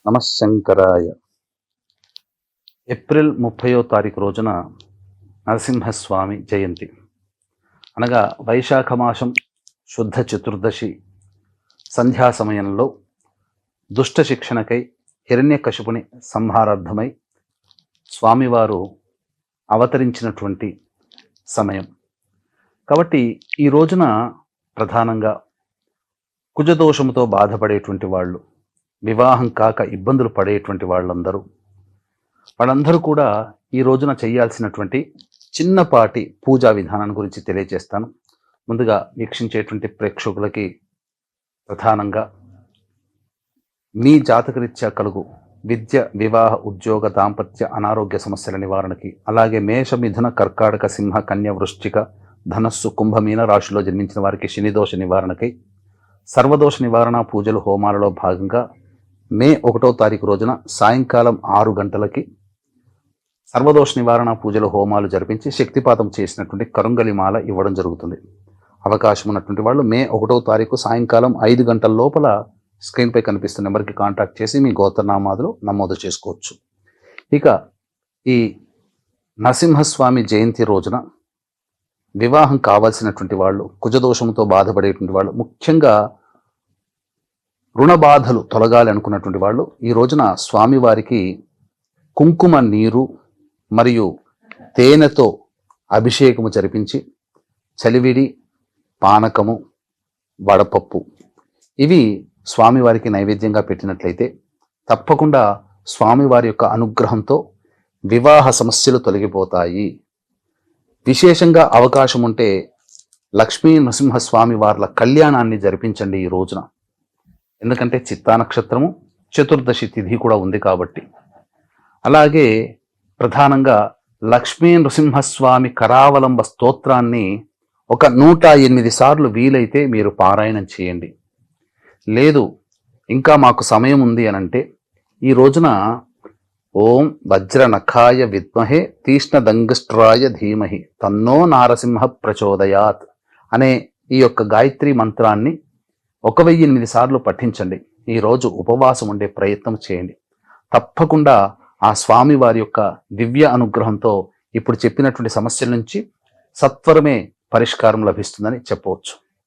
నమశంకరాయ. April 30వ తారీఖు రోజున నరసింహస్వామి జయంతి అనగా వైశాఖ మాసం శుద్ధ చతుర్దశి సంధ్యా సమయంలో దుష్ట శిక్షణకై హిరణ్యకశిపుని సంహారార్థమై స్వామివారు అవతరించినటువంటి సమయం కాబట్టి ఈ రోజున ప్రధానంగా కుజదోషముతో బాధపడేటువంటి వాళ్ళు, వివాహం కాక ఇబ్బందులు పడేటువంటి వాళ్ళందరూ కూడా ఈ రోజున చేయాల్సినటువంటి చిన్నపాటి పూజా విధానాన్ని గురించి తెలియజేస్తాను. ముందుగా వీక్షించేటువంటి ప్రేక్షకులకి ప్రధానంగా మీ జాతకరీత్యా కలుగు విద్య, వివాహ, ఉద్యోగ, దాంపత్య, అనారోగ్య సమస్యల నివారణకి, అలాగే మేష, మిథున, కర్కాటక, సింహ, కన్య, వృశ్చిక, ధనస్సు, కుంభమీన రాశిలో జన్మించిన వారికి శనిదోష నివారణకై సర్వదోష నివారణ పూజలు హోమాలలో భాగంగా మే 1వ తారీఖు రోజున సాయంకాలం 6 గంటలకి సర్వదోష నివారణ పూజలు హోమాలు జరిపించి శక్తిపాతం చేసినటువంటి కరుంగలిమాల ఇవ్వడం జరుగుతుంది. అవకాశం ఉన్నటువంటి వాళ్ళు మే 1వ తారీఖు సాయంకాలం 5 గంటల లోపల స్క్రీన్పై కనిపిస్తున్న నెంబర్కి కాంటాక్ట్ చేసి మీ గోత్రనామాదులు నమోదు చేసుకోవచ్చు. ఇక ఈ నరసింహస్వామి జయంతి రోజున వివాహం కావాల్సినటువంటి వాళ్ళు, కుజదోషంతో బాధపడేటువంటి వాళ్ళు, ముఖ్యంగా రుణ బాధలు తొలగాలి అనుకున్నటువంటి వాళ్ళు ఈ రోజున స్వామివారికి కుంకుమ నీరు మరియు తేనెతో అభిషేకము జరిపించి చలివిడి, పానకము, వడపప్పు ఇవి స్వామివారికి నైవేద్యంగా పెట్టినట్లయితే తప్పకుండా స్వామివారి యొక్క అనుగ్రహంతో వివాహ సమస్యలు తొలగిపోతాయి. విశేషంగా అవకాశం ఉంటే లక్ష్మీ నరసింహస్వామి వార్ల కళ్యాణాన్ని జరిపించండి ఈ రోజున. ఎందుకంటే చిత్తా నక్షత్రము, చతుర్దశి తిథి కూడా ఉంది కాబట్టి. అలాగే ప్రధానంగా లక్ష్మీ నరసింహస్వామి కరావలంబ స్తోత్రాన్ని ఒక 108 సార్లు వీలైతే మీరు పారాయణం చేయండి. లేదు ఇంకా మాకు సమయం ఉంది అనంటే ఈ రోజున ఓం వజ్రనఖాయ విద్మహే తీష్ణదంగస్ట్రాయ ధీమహి తన్నో నారసింహ ప్రచోదయాత్ అనే ఈ యొక్క గాయత్రి మంత్రాన్ని 1008 సార్లు పఠించండి. ఈరోజు ఉపవాసం ఉండే ప్రయత్నం చేయండి. తప్పకుండా ఆ స్వామి వారి యొక్క దివ్య అనుగ్రహంతో ఇప్పుడు చెప్పినటువంటి సమస్యల నుంచి సత్వరమే పరిష్కారం లభిస్తుందని చెప్పవచ్చు.